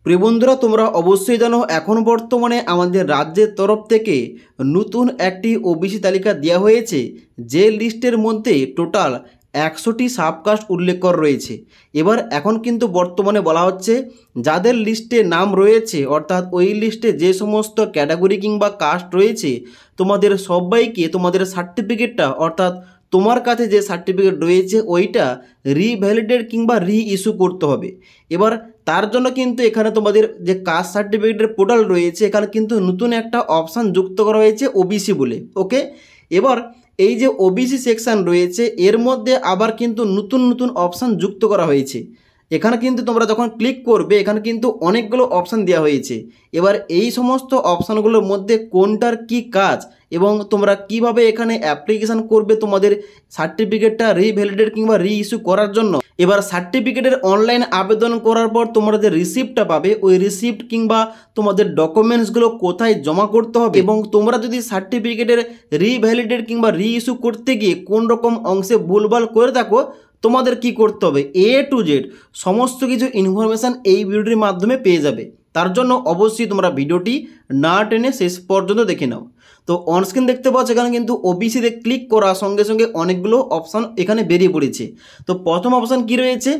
প্রিয় বন্ধুরা, তোমরা অবশ্যই জানো এখন বর্তমানে আমাদের রাজ্যের তরফ থেকে নতুন একটি ওবিসি তালিকা দেওয়া হয়েছে, যে লিস্টের মধ্যে টোটাল 100টি সাবকাস্ট উল্লেখ করা রয়েছে। এবার এখন কিন্তু বর্তমানে বলা হচ্ছে যাদের লিস্টে নাম রয়েছে, অর্থাৎ ওই লিস্টে যে সমস্ত ক্যাটাগরি কিংবা কাস্ট রয়েছে, তোমাদের সবাইকে তোমাদের সার্টিফিকেটটা, অর্থাৎ তোমার কাছে যে সার্টিফিকেট রয়েছে ওইটা রিভ্যালিডেট কিংবা ইস্যু করতে হবে। এবার তার জন্য কিন্তু এখানে তোমাদের যে কাস্ট সার্টিফিকেটের পোর্টাল রয়েছে, এখানে কিন্তু নতুন একটা অপশান যুক্ত করা হয়েছে ওবিসি বলে। ওকে, এবার এই যে ওবিসি সেকশান রয়েছে এর মধ্যে আবার কিন্তু নতুন নতুন অপশান যুক্ত করা হয়েছে। এখানে কিন্তু তোমরা যখন ক্লিক করবে এখানে কিন্তু অনেকগুলো অপশান দেওয়া হয়েছে। এবার এই সমস্ত অপশানগুলোর মধ্যে কোনটার কি কাজ এবং তোমরা কিভাবে এখানে অ্যাপ্লিকেশান করবে তোমাদের সার্টিফিকেটটা রিভ্যালিডেট কিংবা ইস্যু করার জন্য। এবার সার্টিফিকেটের অনলাইন আবেদন করার পর তোমরা যে রিসিপ্টটা পাবে, ওই রিসিপ্ট কিংবা তোমাদের ডকুমেন্টসগুলো কোথায় জমা করতে হবে, এবং তোমরা যদি সার্টিফিকেটের রিভ্যালিডেট কিংবা ইস্যু করতে গিয়ে কোন রকম অংশে ভুলভাল করে থাকো, তোমাদের কি করতে হবে, A to Z সমস্ত কিছু ইনফরমেশান এই ভিডিওটির মাধ্যমে পেয়ে যাবে। তার জন্য অবশ্যই তোমরা ভিডিওটি না টেনে শেষ পর্যন্ত দেখে নাও। তো অনস্ক্রিন দেখতে পাচ্ছ এখানে কিন্তু ওবিসিতে ক্লিক করার সঙ্গে সঙ্গে অনেকগুলো অপশান এখানে বেরিয়ে পড়েছে। তো প্রথম অপশান কি রয়েছে?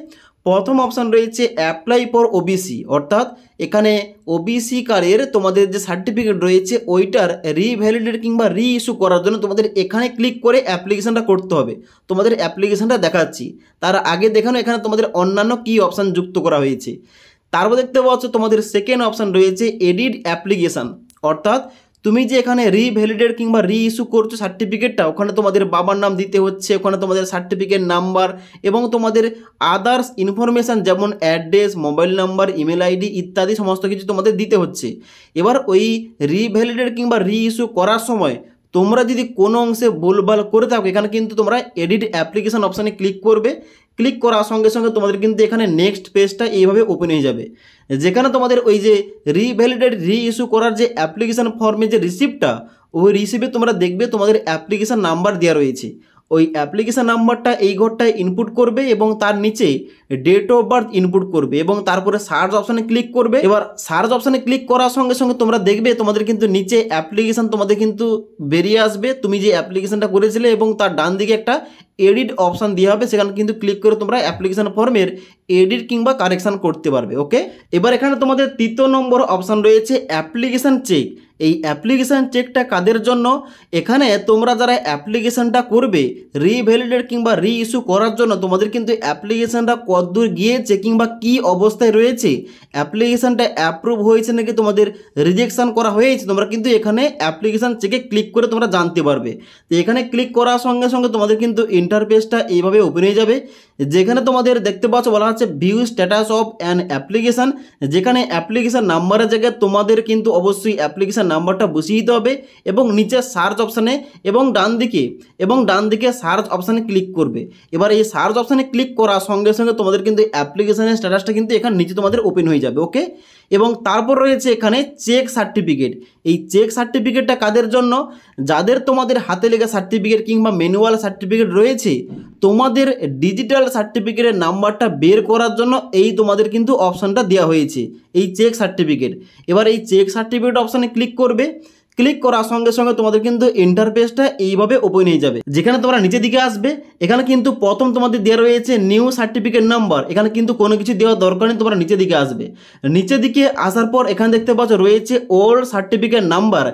প্রথম অপশান রয়েছে অ্যাপ্লাই ফর ওবিসি, অর্থাৎ এখানে ওবিসি কার্ডের তোমাদের যে সার্টিফিকেট রয়েছে ওইটার রিভ্যালিডেট কিংবা ইস্যু করার জন্য তোমাদের এখানে ক্লিক করে অ্যাপ্লিকেশানটা করতে হবে। তোমাদের অ্যাপ্লিকেশানটা দেখাচ্ছি, তার আগে দেখানো এখানে তোমাদের অন্যান্য কী অপশান যুক্ত করা হয়েছে। তারপর দেখতে পাচ্ছ তোমাদের সেকেন্ড অপশান রয়েছে এডিট অ্যাপ্লিকেশান, অর্থাৎ তুমি যে এখানে রিভ্যালিডেট কিংবা ইস্যু করছো সার্টিফিকেটটা, ওখানে তোমাদের বাবার নাম দিতে হচ্ছে, ওখানে তোমাদের সার্টিফিকেট নাম্বার এবং তোমাদের আদার্স ইনফরমেশান যেমন address, mobile number, email ID ইত্যাদি সমস্ত কিছু তোমাদের দিতে হচ্ছে। এবার ওই রিভ্যালিডেট কিংবা ইস্যু করার সময় তোমরা যদি কোনো অংশে ভুলভাল করে থাকো, এখানে কিন্তু তোমরা এডিট অ্যাপ্লিকেশান অপশানে ক্লিক করবে। ক্লিক করার সঙ্গে সঙ্গে তোমাদের কিন্তু এখানে নেক্সট পেজটা এইভাবে ওপেন হয়ে যাবে, যেখানে তোমাদের ওই যে রিভ্যালিডেট ইস্যু করার যে অ্যাপ্লিকেশান ফর্মে যে রিসিপ্টটা, ওই রিসিপ্টে তোমরা দেখবে তোমাদের অ্যাপ্লিকেশান নাম্বার দেওয়া রয়েছে। ওই অ্যাপ্লিকেশান নাম্বারটা এই ঘরটায় ইনপুট করবে এবং তার নিচে ডেট অফ বার্থ ইনপুট করবে এবং তারপরে সার্চ অপশানে ক্লিক করবে। এবার সার্চ অপশানে ক্লিক করার সঙ্গে সঙ্গে তোমরা দেখবে তোমাদের কিন্তু নিচে অ্যাপ্লিকেশান তোমাদের কিন্তু বেরিয়ে আসবে, তুমি যে অ্যাপ্লিকেশানটা করেছিলে, এবং তার ডান দিকে একটা এডিট অপশান দেওয়া হবে, সেখানে কিন্তু ক্লিক করে তোমরা অ্যাপ্লিকেশান ফর্মের এডিট কিংবা কারেকশান করতে পারবে। ওকে, এবার এখানে তোমাদের তৃতীয় নম্বর অপশান রয়েছে অ্যাপ্লিকেশান চেক। এই অ্যাপ্লিকেশান চেকটা কাদের জন্য? এখানে তোমরা যারা অ্যাপ্লিকেশানটা করবে রিভ্যালিডেট কিংবা ইস্যু করার জন্য, তোমাদের কিন্তু অ্যাপ্লিকেশানটা কতদূর গিয়েছে কিংবা কি অবস্থায় রয়েছে, অ্যাপ্লিকেশানটা অ্যাপ্রুভ হয়েছে নাকি তোমাদের রিজেকশান করা হয়েছে, তোমরা কিন্তু এখানে অ্যাপ্লিকেশান চেকে ক্লিক করে তোমরা জানতে পারবে। তো এখানে ক্লিক করার সঙ্গে সঙ্গে তোমাদের কিন্তু ইন্টারফেসটা এইভাবে ওপেন হয়ে যাবে, যেখানে তোমাদের দেখতে পাচ্ছ বলা হচ্ছে view status of an application, যেখানে অ্যাপ্লিকেশান নাম্বারের জায়গায় তোমাদের কিন্তু অবশ্যই অ্যাপ্লিকেশান নাম্বারটা বসিয়ে দিতে হবে এবং নিচে সার্চ অপশানে এবং ডান দিকে সার্চ অপশানে ক্লিক করবে। এবার এই সার্চ অপশানে ক্লিক করার সঙ্গে সঙ্গে তোমাদের কিন্তু অ্যাপ্লিকেশানের স্ট্যাটাসটা কিন্তু এখানে নিচে তোমাদের ওপেন হয়ে যাবে। ওকে, এবং তারপর রয়েছে এখানে চেক সার্টিফিকেট। এই চেক সার্টিফিকেটটা কাদের জন্য? যাদের তোমাদের হাতে লেখা সার্টিফিকেট কিংবা ম্যানুয়াল সার্টিফিকেট রয়েছে, তোমাদের ডিজিটাল সার্টিফিকেটের নাম্বারটা বের করার জন্য এই তোমাদের কিন্তু অপশানটা দেওয়া হয়েছে, এই চেক সার্টিফিকেট। এবার এই চেক সার্টিফিকেট অপশানে ক্লিক করবে। ক্লিক করার সঙ্গে সঙ্গে তোমাদের কিন্তু ইন্টারফেসটা এইভাবে ওপেন হয়ে যাবে, যেখানে তোমরা নিচের দিকে আসবে। এখানে কিন্তু প্রথম তোমাদের দেওয়া রয়েছে নিউ সার্টিফিকেট নাম্বার, এখানে কিন্তু কোনো কিছু দেওয়ার দরকার নেই, তোমরা নিচের দিকে আসবে। নিচের দিকে আসার পর এখানে দেখতে পাচ্ছ রয়েছে ওল্ড সার্টিফিকেট নাম্বার।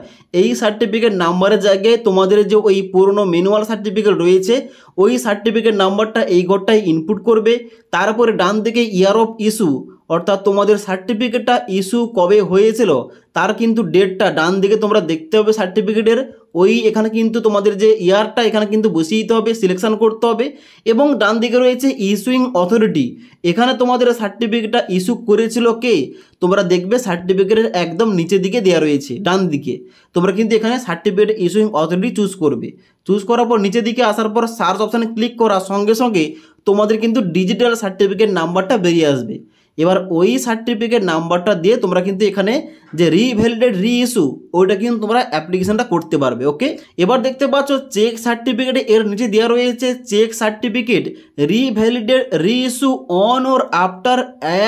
এই সার্টিফিকেট নাম্বারের জায়গায় তোমাদের যে ওই পুরনো ম্যানুয়াল সার্টিফিকেট রয়েছে ওই সার্টিফিকেট নাম্বারটা এই ঘরটায় ইনপুট করবে। তারপরে ডান দিকে ইয়ার অফ ইস্যু, অর্থাৎ তোমাদের সার্টিফিকেটটা ইস্যু কবে হয়েছিল তার কিন্তু ডেটটা ডান দিকে তোমরা দেখতে হবে সার্টিফিকেটের, ওই এখানে কিন্তু তোমাদের যে ইয়ারটা এখানে কিন্তু বসিয়ে দিতে হবে, সিলেকশন করতে হবে। এবং ডান দিকে রয়েছে ইস্যুইং অথরিটি, এখানে তোমাদের সার্টিফিকেটটা ইস্যু করেছিল কে, তোমরা দেখবে সার্টিফিকেটের একদম নিচের দিকে দেওয়া রয়েছে ডান দিকে। তোমরা কিন্তু এখানে সার্টিফিকেট ইস্যুইং অথরিটি চুজ করবে। চুজ করার পর নিচের দিকে আসার পর সার্চ অপশানে ক্লিক করার সঙ্গে সঙ্গে তোমাদের কিন্তু ডিজিটাল সার্টিফিকেট নাম্বারটা বেরিয়ে আসবে। এবার ওই সার্টিফিকেট নাম্বারটা দিয়ে তোমরা কিন্তু এখানে যে রিভ্যালিডেট রিইস্যু ওইটা কিন্তু তোমরা অ্যাপ্লিকেশনটা করতে পারবে। ওকে, এবার দেখতে পাচ্ছ চেক সার্টিফিকেটে এর নিচে দেওয়া রয়েছে check certificate revalidate reissue on or after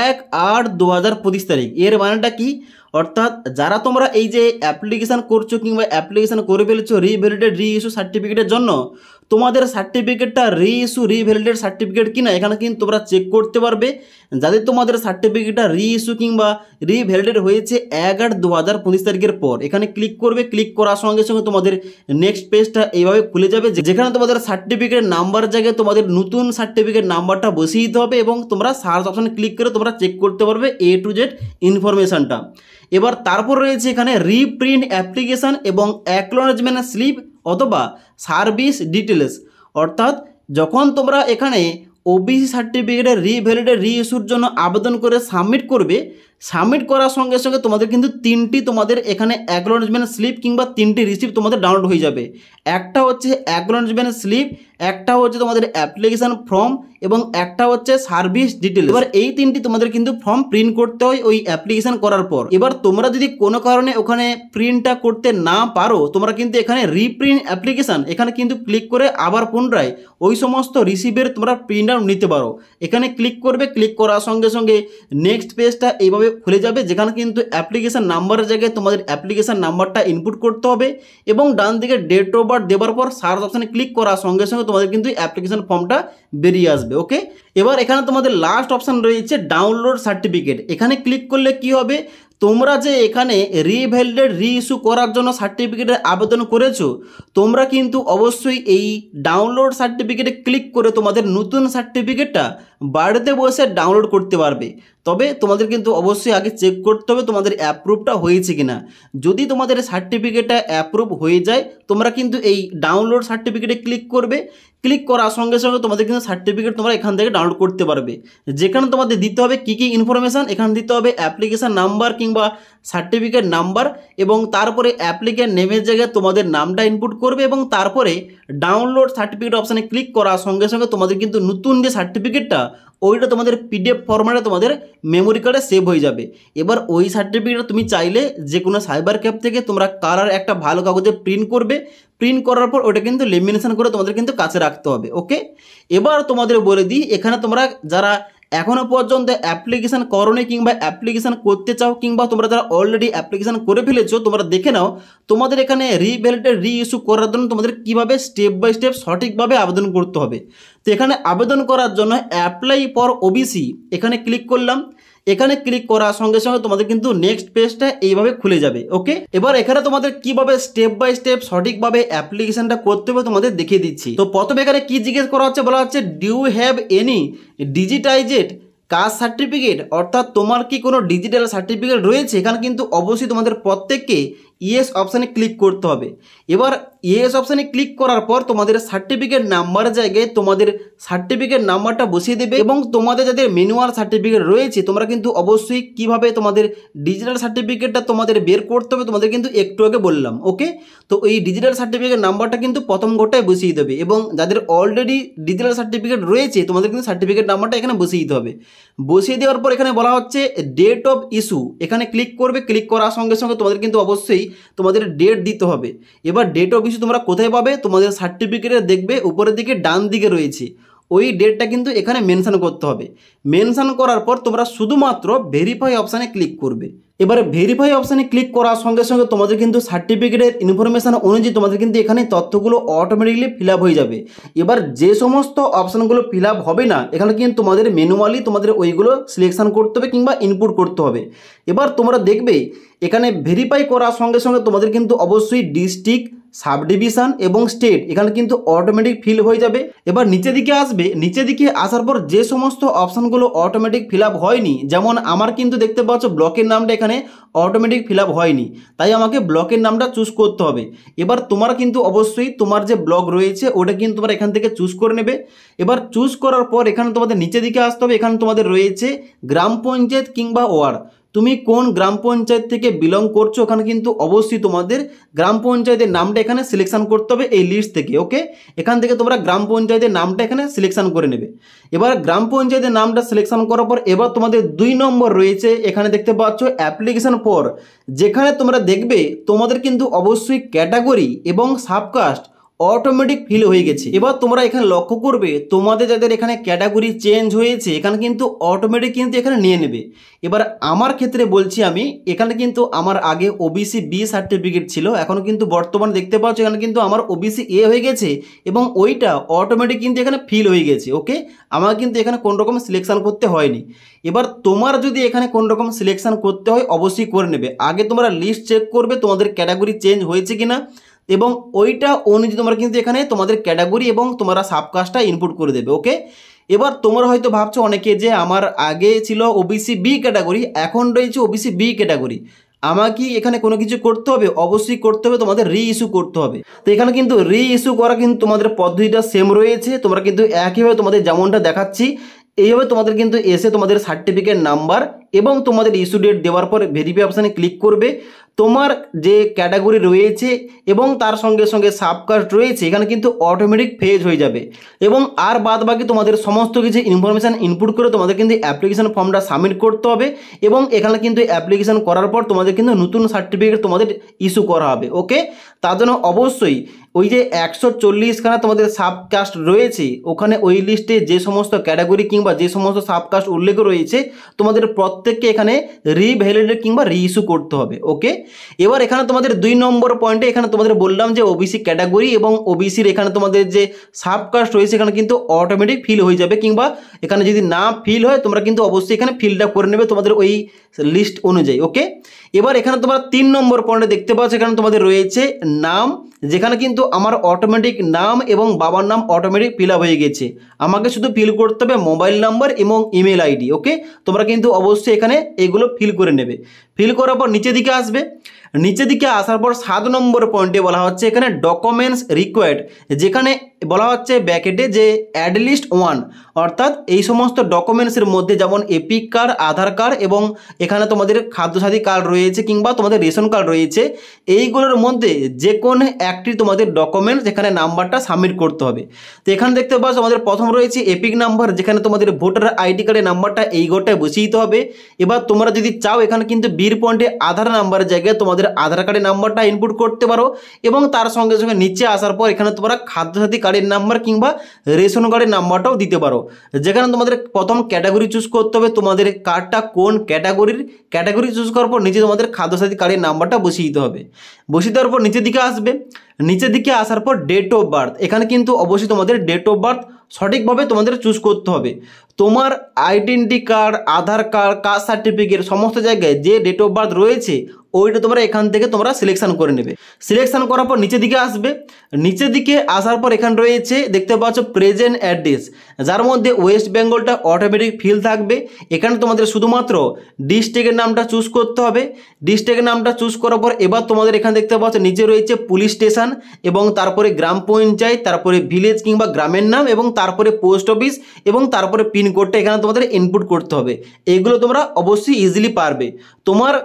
1/8/2025 তারিখ। এর মানেটা কি? অর্থাৎ যারা তোমরা এই যে অ্যাপ্লিকেশান করছো কিংবা অ্যাপ্লিকেশান করে ফেলেছো রিভ্যালিডেট রিইস্যু সার্টিফিকেটের জন্য, তোমাদের সার্টিফিকেটটা রিইস্যু রিভ্যালিডেট সার্টিফিকেট কিনা এখানে কিন্তু তোমরা চেক করতে পারবে। যাদের তোমাদের সার্টিফিকেটটা রিইস্যু কিংবা রিভ্যালিডেট হয়েছে 1/8/2025 তারিখের পর, এখানে ক্লিক করবে। ক্লিক করার সঙ্গে সঙ্গে তোমাদের নেক্সট পেজটা এইভাবে খুলে যাবে, যেখানে তোমাদের সার্টিফিকেট নাম্বার জায়গায় তোমাদের নতুন সার্টিফিকেট নাম্বারটা বসিয়ে দিতে হবে এবং তোমরা সার্চ অপশানে ক্লিক করে তোমরা চেক করতে পারবে A to Z ইনফরমেশানটা। এবার তারপর রয়েছে এখানে রিপ্রিন্ট অ্যাপ্লিকেশান এবং অ্যাকনোলেজমেন্ট স্লিপ অথবা সার্ভিস ডিটেলস। অর্থাৎ যখন তোমরা এখানে ওবিসি সার্টিফিকেটের রিভ্যালিডেট রিইস্যুর জন্য আবেদন করে সাবমিট করবে, সাবমিট করার সঙ্গে সঙ্গে তোমাদের কিন্তু তিনটি তোমাদের এখানে অ্যাকনোলেজমেন্ট স্লিপ কিংবা তিনটি রিসিপ্ট তোমাদের ডাউনলোড হয়ে যাবে। একটা হচ্ছে অ্যাকনোলেজমেন্ট স্লিপ, একটা হচ্ছে তোমাদের অ্যাপ্লিকেশান ফর্ম এবং একটা হচ্ছে সার্ভিস ডিটেল। এবার এই তিনটি তোমাদের কিন্তু ফর্ম প্রিন্ট করতে হয় ওই অ্যাপ্লিকেশান করার পর। এবার তোমরা যদি কোনো কারণে ওখানে প্রিন্টটা করতে না পারো, তোমরা কিন্তু এখানে রিপ্রিন্ট অ্যাপ্লিকেশান এখানে কিন্তু ক্লিক করে আবার পুনরায় ওই সমস্ত রিসিভের তোমরা প্রিন্ট আউট নিতে পারো। এখানে ক্লিক করবে, ক্লিক করার সঙ্গে সঙ্গে নেক্সট পেজটা এইভাবে খুলে যাবে, যেখানে কিন্তু অ্যাপ্লিকেশান নাম্বারের জায়গায় তোমাদের অ্যাপ্লিকেশান নাম্বারটা ইনপুট করতে হবে এবং ডান দিকে ডেট অফ বার্থ দেওয়ার পর সার্চ অপশানে ক্লিক করার সঙ্গে সঙ্গে তোমাদের কিন্তু অ্যাপ্লিকেশান ফর্মটা বেরিয়ে আসবে। ওকে, এবার এখানে তোমাদের লাস্ট অপশান রয়েছে ডাউনলোড সার্টিফিকেট। এখানে ক্লিক করলে কি হবে, তোমরা যে এখানে রিভ্যালিডেট রিইস্যু করার জন্য সার্টিফিকেটের আবেদন করেছো, তোমরা কিন্তু অবশ্যই এই ডাউনলোড সার্টিফিকেটে ক্লিক করে তোমাদের নতুন সার্টিফিকেটটা বাড়িতে বসে ডাউনলোড করতে পারবে। তবে তোমাদের কিন্তু অবশ্যই আগে চেক করতে হবে তোমাদের অ্যাপ্রুভটা হয়েছে কিনা। যদি তোমাদের সার্টিফিকেটটা অ্যাপ্রুভ হয়ে যায়, তোমরা কিন্তু এই ডাউনলোড সার্টিফিকেটে ক্লিক করবে। ক্লিক করার সঙ্গে সঙ্গে তোমাদের কিন্তু সার্টিফিকেট তোমরা এখান থেকে ডাউনলোড করতে পারবে। যেখানে তোমাদের দিতে হবে কী কী ইনফরমেশান, এখানে দিতে হবে অ্যাপ্লিকেশান নাম্বার কিংবা সার্টিফিকেট নাম্বার এবং তারপরে অ্যাপ্লিকেন্ট নেমের জায়গায় তোমাদের নামটা ইনপুট করবে এবং তারপরে ডাউনলোড সার্টিফিকেট অপশানে ক্লিক করার সঙ্গে সঙ্গে তোমাদের কিন্তু নতুন যে সার্টিফিকেটটা ওইটা তোমাদের PDF ফরম্যাটে তোমাদের মেমোরি কার্ডে সেভ হয়ে যাবে। এবার ওই সার্টিফিকেটটা তুমি চাইলে যে কোনো সাইবার ক্যাফে থেকে তোমরা কালার একটা ভালো কাগজে প্রিন্ট করবে। প্রিন্ট করার পর ওটা কিন্তু লেমিনেশন করে তোমাদের কিন্তু কাছে রাখতে হবে। ওকে, এবার তোমাদের বলে দিই, এখানে তোমরা যারা এখনও পর্যন্ত অ্যাপ্লিকেশান করোনি কিংবা অ্যাপ্লিকেশান করতে চাও কিংবা তোমরা যারা অলরেডি অ্যাপ্লিকেশান করে ফেলেছো, তোমরা দেখে নাও তোমাদের এখানে রিভ্যালিডেট রিইস্যু করার জন্য তোমাদের কীভাবে স্টেপ বাই স্টেপ সঠিকভাবে আবেদন করতে হবে। তো এখানে আবেদন করার জন্য অ্যাপ্লাই ফর ওবিসি এখানে ক্লিক করলাম। এখানে ক্লিক করার সঙ্গে সঙ্গে তোমাদের কিন্তু নেক্সট পেজটা এইভাবে খুলে যাবে। ওকে, এবার এখানে তোমাদের কিভাবে স্টেপ বাই স্টেপ সঠিকভাবে অ্যাপ্লিকেশনটা করতে হবে তোমাদের দেখিয়ে দিচ্ছি। তো প্রথমে এখানে কি জিজ্ঞেস করা হচ্ছে, বলা হচ্ছে do you have any digitized caste certificate, অর্থাৎ তোমার কি কোনো ডিজিটাল সার্টিফিকেট রয়েছে। এখানে কিন্তু অবশ্যই তোমাদের প্রত্যেককে ইয়েস অপশানে ক্লিক করতে হবে। এবার ইয়েস অপশানে ক্লিক করার পর তোমাদের সার্টিফিকেট নাম্বারের জায়গায় তোমাদের সার্টিফিকেট নাম্বারটা বসিয়ে দেবে এবং তোমাদের যাদের ম্যানুয়াল সার্টিফিকেট রয়েছে, তোমরা কিন্তু অবশ্যই কিভাবে তোমাদের ডিজিটাল সার্টিফিকেটটা তোমাদের বের করতে হবে তোমাদের কিন্তু একটু আগে বললাম। ওকে, তো এই ডিজিটাল সার্টিফিকেট নাম্বারটা কিন্তু প্রথম ঘরটায় বসিয়ে দেবে এবং যাদের অলরেডি ডিজিটাল সার্টিফিকেট রয়েছে তোমাদের কিন্তু সার্টিফিকেট নাম্বারটা এখানে বসিয়ে দিতে হবে। বসিয়ে দেওয়ার পর এখানে বলা হচ্ছে ডেট অফ ইস্যু, এখানে ক্লিক করবে। ক্লিক করার সঙ্গে সঙ্গে তোমাদের কিন্তু অবশ্যই তোমাদের ডেট দিতে হবে। এবার ডেট অফ ইস্যু তোমরা কোথায় পাবে, তোমাদের সার্টিফিকেটে দেখবে উপরের দিকে ডান দিকে রয়েছে, ওই ডেটটা কিন্তু এখানে মেনশন করতে হবে। মেনশন করার পর তোমরা শুধুমাত্র ভেরিফাই অপশানে ক্লিক করবে। এবারে ভেরিফাই অপশানে ক্লিক করার সঙ্গে সঙ্গে তোমাদের কিন্তু সার্টিফিকেটের ইনফরমেশান অনুযায়ী তোমাদের কিন্তু এখানে তথ্যগুলো অটোমেটিকলি ফিল আপ হয়ে যাবে। এবার যে সমস্ত অপশানগুলো ফিল আপ হবে না, এখানে কিন্তু তোমাদের ম্যানুয়ালি তোমাদের ওইগুলো সিলেকশান করতে হবে কিংবা ইনপুট করতে হবে। এবার তোমরা দেখবে এখানে ভেরিফাই করার সঙ্গে সঙ্গে তোমাদের কিন্তু অবশ্যই ডিস্ট্রিক্ট, সাব ডিভিশন এবং স্টেট এখানে কিন্তু অটোমেটিক ফিল হয়ে যাবে। এবার নিচে দিকে আসবে, নিচে দিকে আসার পর যে সমস্ত অপশানগুলো অটোমেটিক ফিল আপ হয়নি, যেমন আমার কিন্তু দেখতে পাচ্ছ ব্লকের নামটা এখানে অটোমেটিক ফিল আপ হয়নি, তাই আমাকে ব্লকের নামটা চুজ করতে হবে। এবার তোমার কিন্তু অবশ্যই তোমার যে ব্লক রয়েছে ওটা কিন্তু তোমরা এখান থেকে চুজ করে নেবে। এবার চুজ করার পর এখানে তোমাদের নিচের দিকে আসতে হবে। এখানে তোমাদের রয়েছে গ্রাম পঞ্চায়েত কিংবা ওয়ার্ড, তুমি কোন গ্রাম পঞ্চায়েত থেকে বিলং করছো ওখানে কিন্তু অবশ্যই তোমাদের গ্রাম পঞ্চায়েতের নামটা এখানে সিলেকশন করতে হবে এই লিস্ট থেকে। ওকে, এখান থেকে তোমরা গ্রাম পঞ্চায়েতের নামটা এখানে সিলেকশন করে নেবে। এবার গ্রাম পঞ্চায়েতের নামটা সিলেকশন করার পর এবার তোমাদের 2 নম্বর রয়েছে, এখানে দেখতে পাচ্ছ অ্যাপ্লিকেশন ফর, যেখানে তোমরা দেখবে তোমাদের কিন্তু অবশ্যই ক্যাটাগরি এবং সাবকাস্ট অটোমেটিক ফিল হয়ে গেছে। এবার তোমরা এখানে লক্ষ্য করবে তোমাদের যাদের এখানে ক্যাটাগরি চেঞ্জ হয়েছে এখানে কিন্তু অটোমেটিক কিন্তু এখানে নিয়ে নেবে। এবার আমার ক্ষেত্রে বলছি আমি, এখানে কিন্তু আমার আগে ওবিসি বি সার্টিফিকেট ছিল, এখনও কিন্তু বর্তমানে দেখতে পাচ্ছ এখানে কিন্তু আমার ওবিসি এ হয়ে গেছে এবং ওইটা অটোমেটিক কিন্তু এখানে ফিল হয়ে গেছে। ওকে, আমার কিন্তু এখানে কোনো রকম সিলেকশন করতে হয়নি। এবার তোমার যদি এখানে কোনো রকম সিলেকশন করতে হয় অবশ্যই করে নেবে। আগে তোমরা লিস্ট চেক করবে তোমাদের ক্যাটাগরি চেঞ্জ হয়েছে কিনা এবং ওইটা অনুযায়ী তোমরা কিন্তু এখানে তোমাদের ক্যাটাগরি এবং তোমরা সাবকাস্টটা ইনপুট করে দেবে। ওকে, এবার তোমরা হয়তো ভাবছো অনেকে যে আমার আগে ছিল ওবিসি বি ক্যাটাগরি, এখন রয়েছে ওবিসি বি ক্যাটাগরি, আমাকে কি এখানে কোনো কিছু করতে হবে? অবশ্যই করতে হবে, তোমাদের রি ইস্যু করতে হবে। তো এখানে কিন্তু রি ইস্যু করা কিন্তু তোমাদের পদ্ধতিটা সেম রয়েছে, তোমরা কিন্তু একইভাবে তোমাদের যেমনটা দেখাচ্ছি এইভাবে তোমাদের কিন্তু এসে তোমাদের সার্টিফিকেট নাম্বার এবং তোমাদের ইস্যু ডেট দেওয়ার পর ভেরিফাই অপশানে ক্লিক করবে। তোমার যে ক্যাটাগরি রয়েছে এবং তার সঙ্গে সঙ্গে সাবকাস্ট রয়েছে এখানে কিন্তু অটোমেটিক ফেজ হয়ে যাবে এবং আর বাদ বাকি তোমাদের সমস্ত কিছু ইনফরমেশান ইনপুট করে তোমাদের কিন্তু অ্যাপ্লিকেশন ফর্মটা সাবমিট করতে হবে এবং এখানে কিন্তু অ্যাপ্লিকেশন করার পর তোমাদের কিন্তু নতুন সার্টিফিকেট তোমাদের ইস্যু করা হবে। ওকে, তার জন্য অবশ্যই ওই যে 140খানা তোমাদের সাবকাস্ট রয়েছে ওখানে ওই লিস্টে যে সমস্ত ক্যাটাগরি কিংবা যে সমস্ত সাবকাস্ট উল্লেখ রয়েছে তোমাদের প্রত্যেককে এখানে রিভ্যালিডেট কিংবা রি ইস্যু করতে হবে। ওকে, এবার এখানে তোমাদের 2 নম্বর পয়েন্টে এখানে তোমাদের বললাম যে ওবিসি ক্যাটাগরি এবং ওবিসির এখানে তোমাদের যে সাবকাস্ট রয়েছে এখানে কিন্তু অটোমেটিক ফিল হয়ে যাবে, কিংবা এখানে যদি না ফিল হয় তোমরা কিন্তু অবশ্যই এখানে ফিলটা করে নেবে তোমাদের ওই লিস্ট অনুযায়ী। ওকে, এবার এখানে তোমরা 3 নম্বর পয়েন্টে দেখতে পাচ্ছ এখানে তোমাদের রয়েছে নাম, যেখানে কিন্তু আমার অটোমেটিক নাম এবং বাবার নাম অটোমেটিক ফিল আপ হয়ে গেছে, আমাকে শুধু ফিল করতে হবে মোবাইল নাম্বার এবং ইমেল আইডি। ওকে, তোমরা কিন্তু অবশ্যই এখানে এগুলো ফিল করে নেবে। ফিল করার পর নিচের দিকে আসবে, নিচের দিকে আসার পর 7 নম্বর পয়েন্টে বলা হচ্ছে এখানে ডকুমেন্টস রিকোয়ার্ড, যেখানে বলা হচ্ছে ব্যাকেটে যে অ্যাটলিস্ট 1, অর্থাৎ এই সমস্ত ডকুমেন্টসের মধ্যে যেমন এপিক কার্ড, আধার কার্ড এবং এখানে তোমাদের খাদ্যসাথী কার্ড রয়েছে কিংবা তোমাদের রেশন কার্ড রয়েছে, এইগুলোর মধ্যে যে কোনো একটি তোমাদের ডকুমেন্টস এখানে নাম্বারটা সাবমিট করতে হবে। তো এখানে দেখতে পাচ্ছ আমাদের প্রথম রয়েছে এপিক নাম্বার, যেখানে তোমাদের ভোটার আইডি কার্ডের নাম্বারটা এই গোটায় বসিয়ে দিতে হবে। এবার তোমরা যদি চাও এখানে কিন্তু বির পয়েন্টে আধার নাম্বারের জায়গায় তোমাদের আধার কার্ডের নাম্বারটা ইনপুট করতে পারো এবং তার সঙ্গে সঙ্গে নিচে আসার পর এখানে তোমরা খাদ্যসাথী কার্ডের নাম্বার কিংবা রেশন কার্ডের নাম্বারটাও দিতে পারো, যেখানে তোমাদের প্রথম ক্যাটাগরি চুজ করতে হবে, তোমাদের কার্ডটা কোন ক্যাটাগরি চুজ করার পর নিচে তোমাদের খাদ্যসাথী কার্ডের নাম্বারটা বসিয়ে দিতে হবে। বসিয়ে দেওয়ার পর নিচের দিকে আসবে, নিচের দিকে আসার পর ডেট অফ বার্থ, এখানে কিন্তু অবশ্যই তোমাদের ডেট অফ বার্থ সঠিকভাবে তোমাদের চুজ করতে হবে। তোমার আইডেন্টি কার্ড, আধার কার্ড, কাস্ট সার্টিফিকেট সমস্ত জায়গায় যে ডেট অফ বার্থ রয়েছে ওইটা তোমরা এখান থেকে তোমরা সিলেকশন করে নেবে। সিলেকশন করার পর নিচের দিকে আসবে, নিচের দিকে আসার পর এখানে রয়েছে দেখতে পাচ্ছ প্রেজেন্ট অ্যাড্রেস, যার মধ্যে ওয়েস্ট বেঙ্গলটা অটোমেটিক ফিল থাকবে। এখানে তোমাদের শুধুমাত্র ডিস্ট্রিক্টের নামটা চুজ করতে হবে। ডিস্ট্রিক্টের নামটা চুজ করার পর এবার তোমাদের এখানে দেখতে পাচ্ছ নিচে রয়েছে পুলিশ স্টেশন এবং তারপরে গ্রাম পঞ্চায়েত, তারপরে ভিলেজ কিংবা গ্রামের নাম এবং তারপরে পোস্ট অফিস এবং তারপরে পিনকোডটা এখানে তোমাদের ইনপুট করতে হবে। এগুলো তোমরা অবশ্যই ইজিলি পারবে। তোমার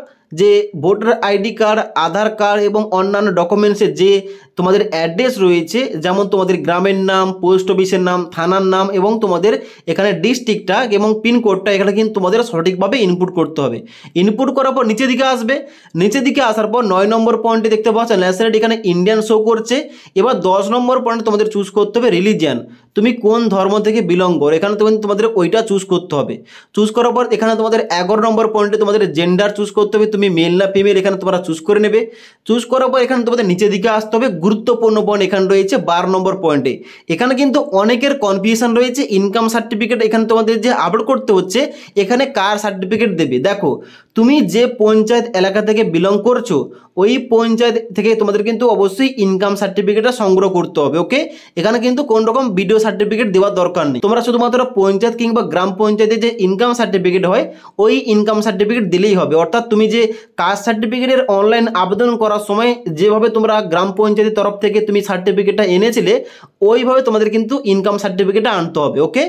যে ভোটার আইডি কার্ড, আধার কার্ড এবং অন্যান্য ডকুমেন্টসের যে তোমাদের অ্যাড্রেস রয়েছে, যেমন তোমাদের গ্রামের নাম, পোস্ট অফিসের নাম, থানার নাম এবং তোমাদের এখানে ডিস্ট্রিক্টটা এবং পিনকোডটা এখানে কিন্তু তোমাদের সঠিকভাবে ইনপুট করতে হবে। ইনপুট করার পর নিচের দিকে আসবে, নিচের দিকে আসার পর 9 নম্বর পয়েন্টে দেখতে পাচ্ছ ন্যাশনালিটি এখানে ইন্ডিয়ান শো করছে। এবার 10 নম্বর পয়েন্টে তোমাদের চুজ করতে হবে রিলিজিয়ান, তুমি কোন ধর্ম থেকে বিলং করো, এখানে তোমাদের ওইটা চুজ করতে হবে। চুজ করার পর এখানে তোমাদের 11 নম্বর পয়েন্টে তোমাদের জেন্ডার চুজ করতে হবে, তুমি মেল না ফিমেল এখানে তোমরা চুজ করে নেবে। চুজ করার পর এখানে তোমাদের নিচের দিকে আসতে হবে। গুরুত্বপূর্ণ পয়েন্ট এখানে রয়েছে 12 নম্বর পয়েন্টে, এখানে কিন্তু অনেকের কনফিউশন রয়েছে। ইনকাম সার্টিফিকেট এখানে তোমাদের যে আপলোড করতে হচ্ছে, এখানে কার সার্টিফিকেট দেবে? দেখো, তুমি যে পঞ্চায়েত এলাকা থেকে বিলং করছো ওই পঞ্চায়েত থেকে তোমাদের কিন্তু অবশ্যই ইনকাম সার্টিফিকেটটা সংগ্রহ করতে হবে। ওকে, এখানে কিন্তু কোন রকম ভিডিও সার্টিফিকেট দেওয়ার দরকার নেই, তোমরা শুধুমাত্র পঞ্চায়েত কিংবা গ্রাম পঞ্চায়েতে যে ইনকাম সার্টিফিকেট হয় ওই ইনকাম সার্টিফিকেট দিলেই হবে। অর্থাৎ তুমি যে কাস্ট সার্টিফিকেটের অনলাইন আবেদন করার সময় যেভাবে তোমরা গ্রাম পঞ্চায়েতের তরফ থেকে তুমি সার্টিফিকেটটা এনেছিলে ওইভাবে তোমাদের কিন্তু ইনকাম সার্টিফিকেটটা আনতে হবে। ওকে,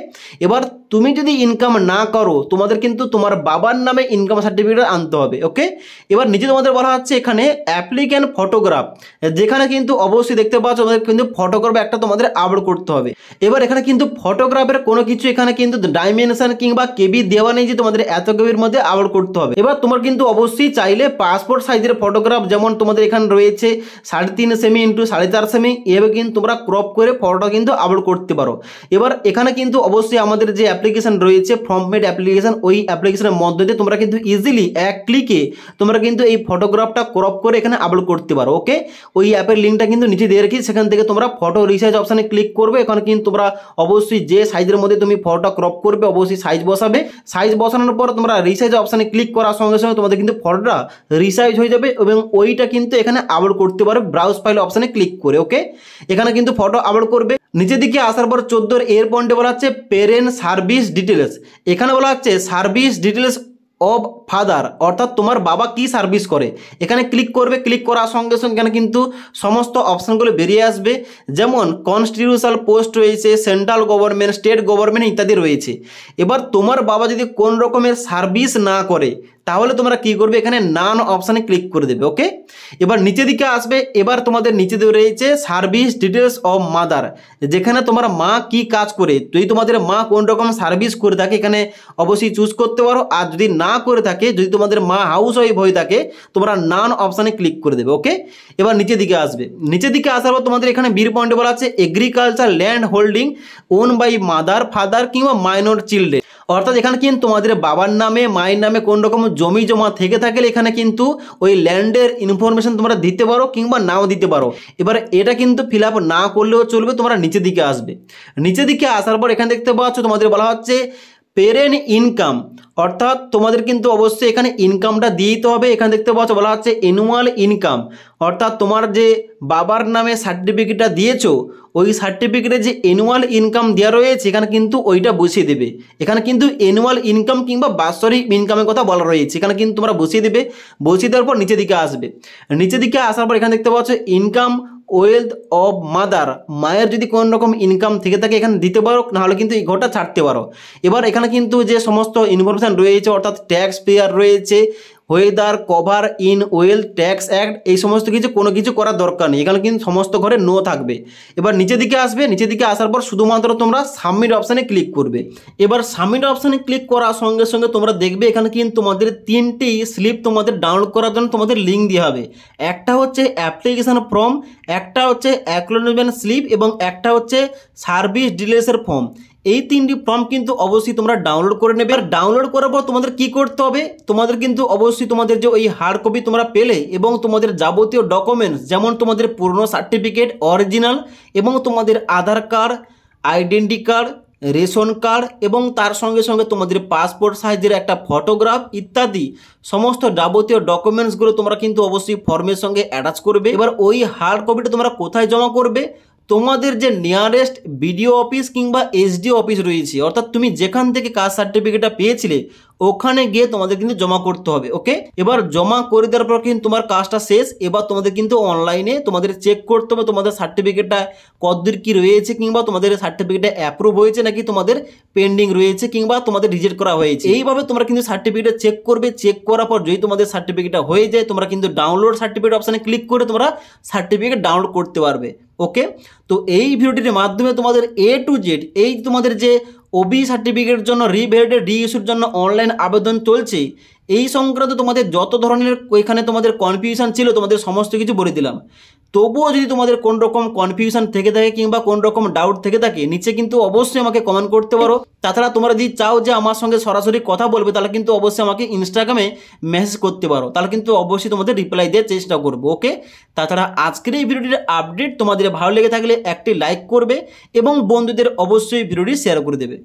এবার তুমি যদি ইনকাম না করো তোমাদের কিন্তু তোমার বাবার নামে ইনকাম সার্টিফিকেট আনতে হবে। ওকে, এবার নিচে তোমাদের বলা হচ্ছে এখানে অ্যাপ্লিক্যান্ট ফটোগ্রাফ, যেখানে কিন্তু অবশ্যই দেখতে পাচ্ছ তোমাদের কিন্তু ফটোগ্রাফ একটা তোমাদের আপলোড করতে হবে। এবার এখানে কিন্তু ফটোগ্রাফের কোনো কিছু এখানে কিন্তু ডাইমেনশন কিংবা কেবি দেওয়া নেই যে তোমাদের এত কেবির মধ্যে আপলোড করতে হবে। এবার তোমার কিন্তু অবশ্যই চাইলে পাসপোর্ট সাইজের ফটোগ্রাফ, যেমন তোমাদের এখানে রয়েছে 3.5 সেমি ইন্টু 4.5 সেমি, এভাবে কিন্তু তোমরা ক্রপ করে ফটোটা কিন্তু আপলোড করতে পারো। এবার এখানে কিন্তু অবশ্যই আমাদের যে অ্যাপ্লিকেশন রয়েছে ফর্মমেড অ্যাপ্লিকেশন, ওই অ্যাপ্লিকেশনের মধ্যে দিয়ে তোমরা কিন্তু ইজিলি এক ক্লিকে তোমরা কিন্তু এই ফটোগ্রাফটা ক্রপ করে এখানে আপলোড করতে পারো। ওকে, ওই অ্যাপের লিঙ্কটা কিন্তু নিচে দিয়ে রেখেছি, সেখান থেকে তোমরা ফটো রিসাইজ অপশানে ক্লিক করবে। এখানে কিন্তু তোমরা অবশ্যই যে সাইজের মধ্যে তুমি ফটোটা ক্রপ করবে অবশ্যই সাইজ বসাবে। সাইজ বসানোর পর তোমরা রিসাইজ অপশানে ক্লিক করার সঙ্গে সঙ্গে তোমাদের কিন্তু ফটোটা রিসাইজ হয়ে যাবে এবং ওইটা কিন্তু এখানে আপলোড করতে পারো ব্রাউজ ফাইল অপশানে ক্লিক করে। ওকে, এখানে কিন্তু ফটো আপলোড করবে। নিচের দিকে আসার পর 14 এর পয়েন্টে বলা হচ্ছে পেরেন্ট সার্ভিস ডিটেলস। এখানে বলা হচ্ছে সার্ভিস ডিটেলস অফ ফাদার, অর্থাৎ তোমার বাবা কি সার্ভিস করে। এখানে ক্লিক করবে, ক্লিক করার সঙ্গে সঙ্গে এখানে কিন্তু সমস্ত অপশানগুলো বেরিয়ে আসবে, যেমন কনস্টিটিউশনাল পোস্ট রয়েছে, সেন্ট্রাল গভর্নমেন্ট, স্টেট গভর্নমেন্ট ইত্যাদি রয়েছে। এবার তোমার বাবা যদি কোন রকমের সার্ভিস না করে তাহলে তোমরা কি করবে, এখানে নান অপশানে ক্লিক করে দেবে। ওকে, এবার নিচের দিকে আসবে। এবার তোমাদের নিচে দিয়ে রয়েছে সার্ভিস ডিটেলস অফ মাদার, যেখানে তোমার মা কি কাজ করে। যদি তোমাদের মা কোন রকম সার্ভিস করে থাকে এখানে অবশ্যই চুজ করতে পারো, আর যদি না করে থাকে, যদি তোমাদের মা হাউস ওয়াইফ হয়ে থাকে তোমরা নান অপশানে ক্লিক করে দেবে। ওকে, এবার নিচের দিকে আসবে। নিচের দিকে আসার পর তোমাদের এখানে বির পয়েন্টে বলা আছে agriculture land holding own by mother, father কিংবা মাইনর চিলড্রেন, অর্থাৎ এখানে কিন্তু তোমাদের বাবার নামে মায়ের নামে কোন রকম জমি জমা থেকে থাকলে এখানে কিন্তু ওই ল্যান্ডের ইনফরমেশন তোমরা দিতে পারো কিংবা নাও দিতে পারো। এবার এটা কিন্তু ফিল আপ না করলেও চলবে, তোমরা নিচের দিকে আসবে। নিচের দিকে আসার পর এখানে দেখতে পাচ্ছ তোমাদের বলা হচ্ছে পেরেন্ট ইনকাম, অর্থাৎ তোমাদের কিন্তু অবশ্যই এখানে ইনকামটা দিতে হবে। এখানে দেখতে পাচ্ছ বলা হচ্ছে অ্যানুয়াল ইনকাম, অর্থাৎ তোমার যে বাবার নামে সার্টিফিকেটটা দিয়েছো ওই সার্টিফিকেটে যে অ্যানুয়াল ইনকাম দেওয়া রয়েছে এখানে কিন্তু ওইটা বসিয়ে দেবে। এখানে কিন্তু অ্যানুয়াল ইনকাম কিংবা বাৎসরিক ইনকামের কথা বলা রয়েছে, এখানে কিন্তু তোমরা বসিয়ে দেবে। বসিয়ে দেওয়ার পর নিচের দিকে আসবে। নিচের দিকে আসার পর এখানে দেখতে পাচ্ছ ইনকাম ওয়েলথ অফ মাদার, মায়ের যদি কোন রকম ইনকাম থেকে থাকে এখানে দিতে পারো, নাহলে কিন্তু এই ঘরটা ছাড়তে পারো। এবার এখানে কিন্তু যে সমস্ত ইনফরমেশান রয়েছে, অর্থাৎ ট্যাক্স পেয়ার রয়েছে, weather cover in wealth tax act, এই সমস্ত কিছু কোনো কিছু করার দরকার নেই, এখানে কিন্তু সমস্ত ঘরে নো থাকবে। এবার নিচের দিকে আসবে। নিচের দিকে আসার পর শুধুমাত্র তোমরা সাবমিট অপশানে ক্লিক করবে। এবার সাবমিট অপশানে ক্লিক করার সঙ্গে সঙ্গে তোমরা দেখবে এখানে কিন্তু তোমাদের 3টি স্লিপ তোমাদের ডাউনলোড করার জন্য তোমাদের লিঙ্ক দেওয়া হবে। একটা হচ্ছে অ্যাপ্লিকেশন ফর্ম, একটা হচ্ছে অ্যাকনোলেজমেন্ট স্লিপ এবং একটা হচ্ছে সার্ভিস ডিটেলসের ফর্ম। এই 3টি ফর্ম কিন্তু অবশ্যই তোমরা ডাউনলোড করে নেবে। আর ডাউনলোড করার পর তোমাদের কি করতে হবে, তোমাদের কিন্তু অবশ্যই তোমাদের যে ওই হার্ড কপি তোমরা পেলে এবং তোমাদের যাবতীয় ডকুমেন্টস, যেমন তোমাদের পুরনো সার্টিফিকেট অরিজিনাল এবং তোমাদের Aadhaar card, identity card, ration card এবং তার সঙ্গে সঙ্গে তোমাদের পাসপোর্ট সাইজের একটা ফটোগ্রাফ ইত্যাদি সমস্ত যাবতীয় ডকুমেন্টসগুলো তোমরা কিন্তু অবশ্যই ফর্মের সঙ্গে অ্যাটাচ করবে। এবার ওই হার্ড কপিটা তোমরা কোথায় জমা করবে, তোমাদের যে নিয়ারেস্ট বিডিও অফিস কিংবা এসডিও অফিস রয়েছে, অর্থাৎ তুমি যেখান থেকে কাস্ট সার্টিফিকেটটা পেয়েছিলে ওখানে গিয়ে তোমাদের কিন্তু জমা করতে হবে। ওকে, এবার জমা করে দেওয়ার পর কিন্তু তোমার কাজটা শেষ। এবার তোমাদের কিন্তু অনলাইনে তোমাদের চেক করতে হবে তোমাদের সার্টিফিকেটটা কতদূর কি রয়েছে, কিংবা তোমাদের সার্টিফিকেটটা অ্যাপ্রুভ হয়েছে নাকি তোমাদের পেন্ডিং রয়েছে কিংবা তোমাদের রিজেক্ট করা হয়েছে। এইভাবে তোমরা কিন্তু সার্টিফিকেটটা চেক করবে। চেক করার পর যদি তোমাদের সার্টিফিকেটটা হয়ে যায় তোমরা কিন্তু ডাউনলোড সার্টিফিকেট অপশানে ক্লিক করে তোমরা সার্টিফিকেট ডাউনলোড করতে পারবে। ওকে, তো এই ভিডিওটির মাধ্যমে তোমাদের A to Z এই তোমাদের যে ওবি সার্টিফিকেটের জন্য রিভ্যালিডেট রিইস্যুর জন্য অনলাইন আবেদন চলছে এই সংক্রান্ত তোমাদের যত ধরনের ওইখানে তোমাদের কনফিউশন ছিল তোমাদের সমস্ত কিছু বলে দিলাম। তবুও যদি তোমাদের কোন রকম কনফিউশন থেকে থাকে কিংবা কোন রকম ডাউট থেকে থাকে নিচে কিন্তু অবশ্যই আমাকে কমেন্ট করতে পারো। তাছাড়া তোমরা যদি চাও যে আমার সঙ্গে সরাসরি কথা বলবে তাহলে কিন্তু অবশ্যই আমাকে ইনস্টাগ্রামে মেসেজ করতে পারো, তাহলে কিন্তু অবশ্যই তোমাদের রিপ্লাই দেওয়ার চেষ্টা করবো। ওকে, তাছাড়া আজকের এই ভিডিওটির আপডেট তোমাদের ভালো লেগে থাকলে একটি লাইক করবে এবং বন্ধুদের অবশ্যই ভিডিওটি শেয়ার করে দেবে।